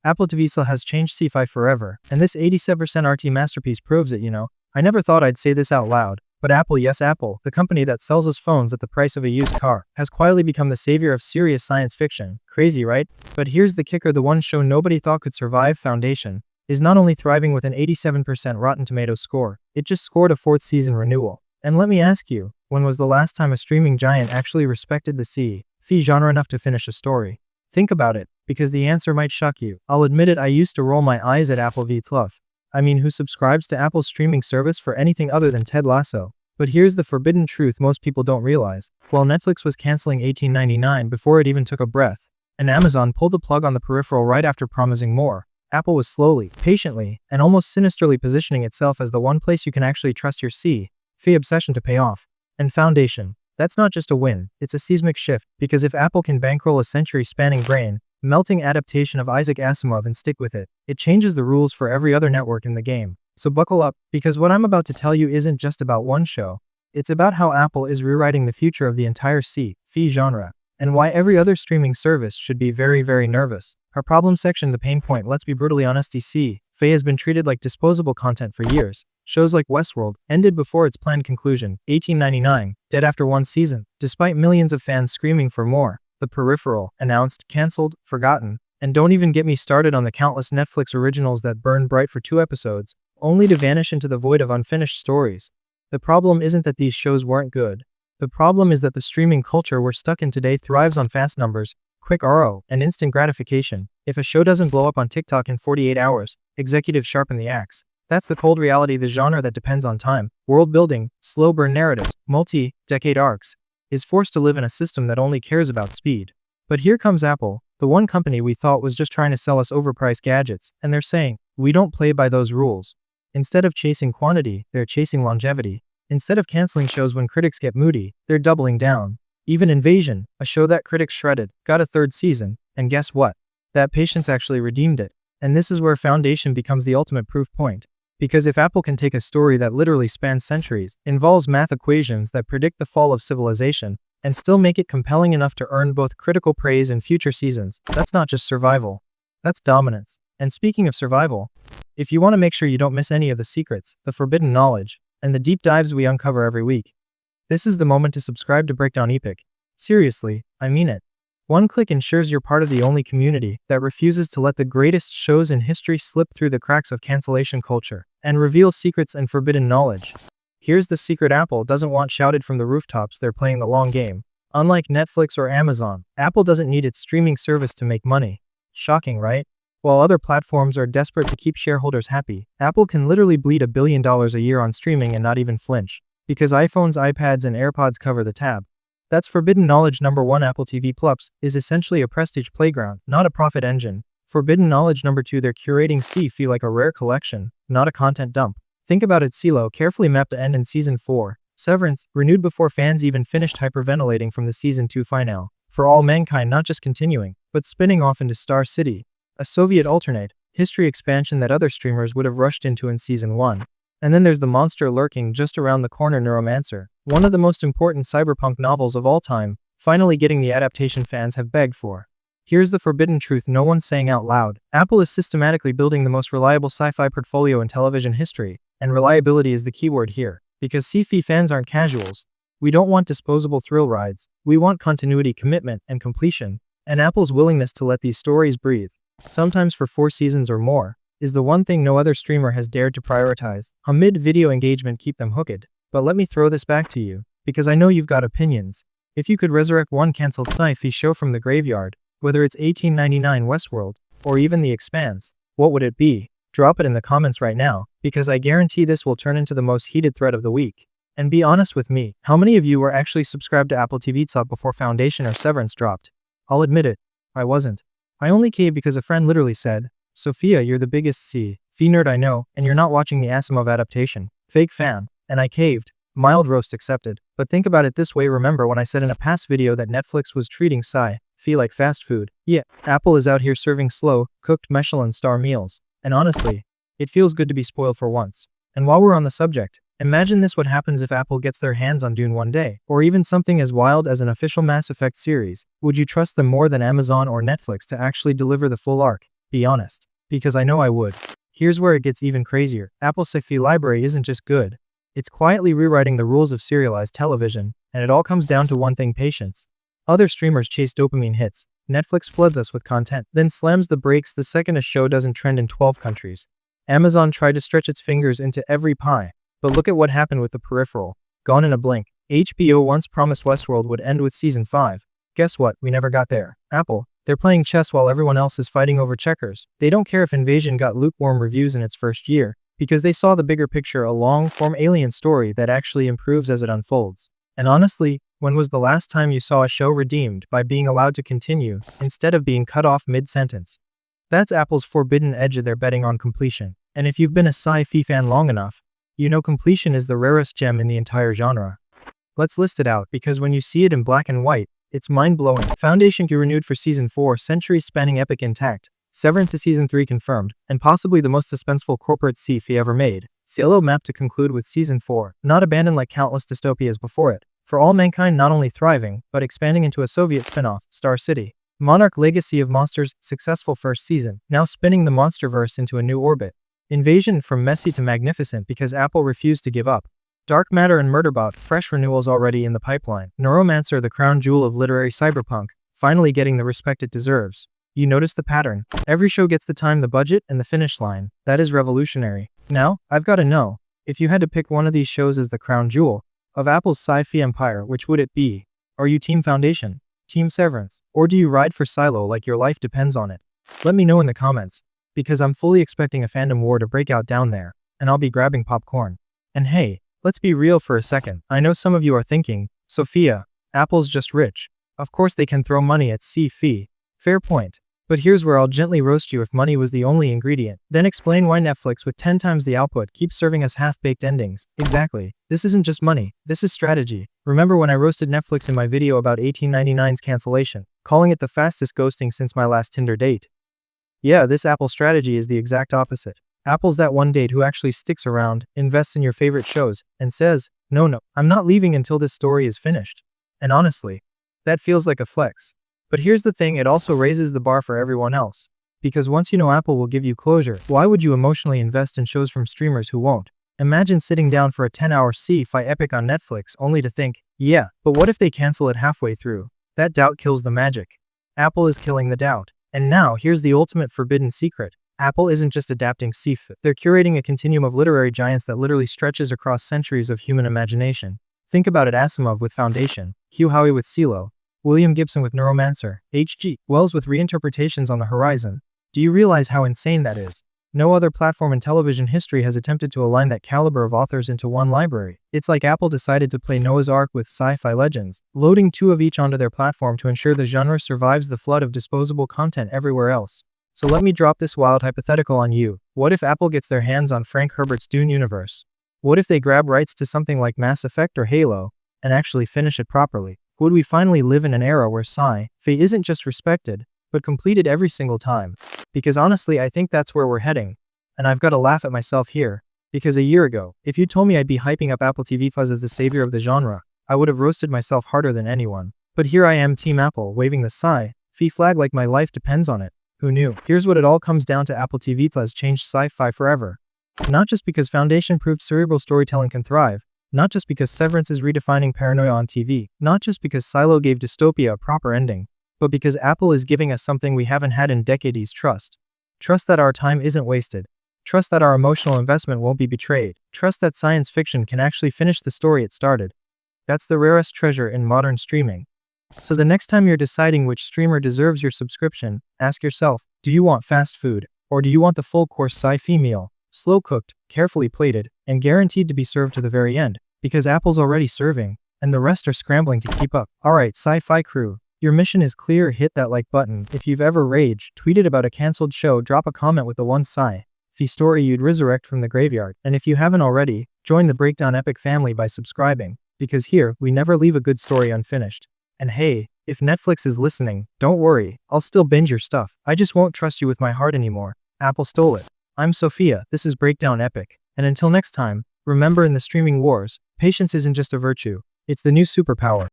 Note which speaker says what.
Speaker 1: Apple TV still has changed Sci-Fi forever, and this 87% RT masterpiece proves it. I never thought I'd say this out loud, but Apple, yes Apple, the company that sells us phones at the price of a used car, has quietly become the savior of serious science fiction. Crazy, right? But here's the kicker: the one show nobody thought could survive, Foundation, is not only thriving with an 87% Rotten Tomatoes score, it just scored a 4th season renewal. And let me ask you, when was the last time a streaming giant actually respected the sci-fi genre enough to finish a story? Think about it, because the answer might shock you. I'll admit it, I used to roll my eyes at Apple v Fluff. I mean, who subscribes to Apple's streaming service for anything other than Ted Lasso? But here's the forbidden truth most people don't realize. While Netflix was canceling $18.99 before it even took a breath, and Amazon pulled the plug on the peripheral right after promising more, Apple was slowly, patiently, and almost sinisterly positioning itself as the one place you can actually trust your sci-fi obsession to pay off. And Foundation, that's not just a win, it's a seismic shift, because if Apple can bankroll a century-spanning brain-melting adaptation of Isaac Asimov and stick with it, it changes the rules for every other network in the game. So buckle up, because what I'm about to tell you isn't just about one show, it's about how Apple is rewriting the future of the entire sci-fi genre, and why every other streaming service should be very, very nervous. Our problem section, the pain point. Let's be brutally honest, sci-fi has been treated like disposable content for years. Shows like Westworld ended before its planned conclusion, $18.99, dead after 1 season, despite millions of fans screaming for more. The Peripheral, announced, cancelled, forgotten, and don't even get me started on the countless Netflix originals that burned bright for 2 episodes, only to vanish into the void of unfinished stories. The problem isn't that these shows weren't good. The problem is that the streaming culture we're stuck in today thrives on fast numbers, quick RO, and instant gratification. If a show doesn't blow up on TikTok in 48 hours, executives sharpen the axe. That's the cold reality. The genre that depends on time, world building, slow burn narratives, multi-decade arcs, is forced to live in a system that only cares about speed. But here comes Apple, the one company we thought was just trying to sell us overpriced gadgets, and they're saying, we don't play by those rules. Instead of chasing quantity, they're chasing longevity. Instead of canceling shows when critics get moody, they're doubling down. Even Invasion, a show that critics shredded, got a 3rd season, and guess what? That patience actually redeemed it. And this is where Foundation becomes the ultimate proof point. Because if Apple can take a story that literally spans centuries, involves math equations that predict the fall of civilization, and still make it compelling enough to earn both critical praise in future seasons, that's not just survival. That's dominance. And speaking of survival, if you want to make sure you don't miss any of the secrets, the forbidden knowledge, and the deep dives we uncover every week, this is the moment to subscribe to Breakdown Epic. Seriously, I mean it. One click ensures you're part of the only community that refuses to let the greatest shows in history slip through the cracks of cancellation culture and reveal secrets and forbidden knowledge. Here's the secret: Apple doesn't want shouted from the rooftops, they're playing the long game. Unlike Netflix or Amazon, Apple doesn't need its streaming service to make money. Shocking, right? While other platforms are desperate to keep shareholders happy, Apple can literally bleed $1 billion a year on streaming and not even flinch. Because iPhones, iPads, and AirPods cover the tab. That's forbidden knowledge number 1. Apple TV Plus is essentially a prestige playground, not a profit engine. Forbidden knowledge number 2. They're curating sci-fi like a rare collection, not a content dump. Think about it: Silo, carefully mapped to end in Season 4. Severance, renewed before fans even finished hyperventilating from the Season 2 finale. For All Mankind, not just continuing, but spinning off into Star City, a Soviet alternate history expansion that other streamers would have rushed into in Season 1. And then there's the monster lurking just around the corner, Neuromancer, one of the most important cyberpunk novels of all time, finally getting the adaptation fans have begged for. Here's the forbidden truth no one's saying out loud. Apple is systematically building the most reliable sci-fi portfolio in television history, and reliability is the keyword here. Because sci-fi fans aren't casuals. We don't want disposable thrill rides. We want continuity, commitment, and completion. And Apple's willingness to let these stories breathe, sometimes for 4 seasons or more, is the one thing no other streamer has dared to prioritize. Amid video engagement, keep them hooked. But let me throw this back to you, because I know you've got opinions. If you could resurrect one cancelled sci-fi show from the graveyard, whether it's $18.99 Westworld, or even The Expanse, what would it be? Drop it in the comments right now, because I guarantee this will turn into the most heated thread of the week. And be honest with me, how many of you were actually subscribed to Apple TV Talk before Foundation or Severance dropped? I'll admit it, I wasn't. I only caved because a friend literally said, "Sophia, you're the biggest sci-fi nerd I know, and you're not watching the Asimov adaptation. Fake fan." And I caved. Mild roast accepted. But think about it this way: remember when I said in a past video that Netflix was treating sci-fi like fast food? Yeah, Apple is out here serving slow, cooked Michelin star meals. And honestly, it feels good to be spoiled for once. And while we're on the subject, imagine this: what happens if Apple gets their hands on Dune one day, or even something as wild as an official Mass Effect series? Would you trust them more than Amazon or Netflix to actually deliver the full arc? Be honest. Because I know I would. Here's where it gets even crazier. Apple's Sci-Fi library isn't just good. It's quietly rewriting the rules of serialized television, and it all comes down to one thing: patience. Other streamers chase dopamine hits. Netflix floods us with content, then slams the brakes the second a show doesn't trend in 12 countries. Amazon tried to stretch its fingers into every pie, but look at what happened with The Peripheral. Gone in a blink. HBO once promised Westworld would end with season 5. Guess what? We never got there. Apple, they're playing chess while everyone else is fighting over checkers. They don't care if Invasion got lukewarm reviews in its first year, because they saw the bigger picture, a long-form alien story that actually improves as it unfolds. And honestly, when was the last time you saw a show redeemed by being allowed to continue, instead of being cut off mid-sentence? That's Apple's forbidden edge of their betting on completion. And if you've been a Sci-Fi fan long enough, you know completion is the rarest gem in the entire genre. Let's list it out, because when you see it in black and white, it's mind-blowing. Foundation Q renewed for Season 4, century-spanning epic intact. Severance to Season 3 confirmed, and possibly the most suspenseful corporate sci-fi ever made. Cielo mapped to conclude with Season 4, not abandoned like countless dystopias before it. For all mankind not only thriving, but expanding into a Soviet spin-off, Star City. Monarch Legacy of Monsters, successful first season, now spinning the Monsterverse into a new orbit. Invasion from messy to magnificent because Apple refused to give up. Dark Matter and Murderbot, fresh renewals already in the pipeline. Neuromancer, the crown jewel of literary cyberpunk, finally getting the respect it deserves. You notice the pattern. Every show gets the time, the budget, and the finish line. That is revolutionary. Now, I've got to know, if you had to pick one of these shows as the crown jewel of Apple's sci-fi empire, which would it be? Are you Team Foundation? Team Severance? Or do you ride for Silo like your life depends on it? Let me know in the comments, because I'm fully expecting a fandom war to break out down there, and I'll be grabbing popcorn. And hey, let's be real for a second. I know some of you are thinking, Sophia, Apple's just rich. Of course they can throw money at sci-fi. Fair point. But here's where I'll gently roast you if money was the only ingredient. Then explain why Netflix with 10 times the output keeps serving us half-baked endings. Exactly. This isn't just money. This is strategy. Remember when I roasted Netflix in my video about 1899's cancellation, calling it the fastest ghosting since my last Tinder date? Yeah, this Apple strategy is the exact opposite. Apple's that one date who actually sticks around, invests in your favorite shows, and says, no, I'm not leaving until this story is finished. And honestly, that feels like a flex. But here's the thing, it also raises the bar for everyone else. Because once you know Apple will give you closure, why would you emotionally invest in shows from streamers who won't? Imagine sitting down for a 10-hour sci-fi epic on Netflix only to think, yeah, but what if they cancel it halfway through? That doubt kills the magic. Apple is killing the doubt. And now, here's the ultimate forbidden secret. Apple isn't just adapting sci-fi. They're curating a continuum of literary giants that literally stretches across centuries of human imagination. Think about it: Asimov with Foundation, Hugh Howey with Silo, William Gibson with Neuromancer, H.G. Wells with reinterpretations on the horizon. Do you realize how insane that is? No other platform in television history has attempted to align that caliber of authors into one library. It's like Apple decided to play Noah's Ark with sci-fi legends, loading 2 of each onto their platform to ensure the genre survives the flood of disposable content everywhere else. So let me drop this wild hypothetical on you. What if Apple gets their hands on Frank Herbert's Dune universe? What if they grab rights to something like Mass Effect or Halo, and actually finish it properly? Would we finally live in an era where sci-fi isn't just respected, but completed every single time? Because honestly, I think that's where we're heading. And I've got to laugh at myself here, because a year ago, if you told me I'd be hyping up Apple TV Fuzz as the savior of the genre, I would have roasted myself harder than anyone. But here I am, Team Apple, waving the sci-fi flag like my life depends on it. Who knew? Here's what it all comes down to: Apple TV Plus changed sci-fi forever. Not just because Foundation proved cerebral storytelling can thrive, not just because Severance is redefining paranoia on TV, not just because Silo gave dystopia a proper ending, but because Apple is giving us something we haven't had in decades: trust. Trust that our time isn't wasted. Trust that our emotional investment won't be betrayed. Trust that science fiction can actually finish the story it started. That's the rarest treasure in modern streaming. So the next time you're deciding which streamer deserves your subscription, ask yourself, do you want fast food, or do you want the full-course sci-fi meal, slow-cooked, carefully plated, and guaranteed to be served to the very end? Because Apple's already serving, and the rest are scrambling to keep up. Alright, Sci-Fi crew, your mission is clear. Hit that like button. If you've ever raged, tweeted about a cancelled show, drop a comment with the one sci-fi story you'd resurrect from the graveyard. And if you haven't already, join the Breakdown Epic family by subscribing, because here, we never leave a good story unfinished. And hey, if Netflix is listening, don't worry, I'll still binge your stuff. I just won't trust you with my heart anymore. Apple stole it. I'm Sophia, this is Breakdown Epic. And until next time, remember, in the streaming wars, patience isn't just a virtue, it's the new superpower.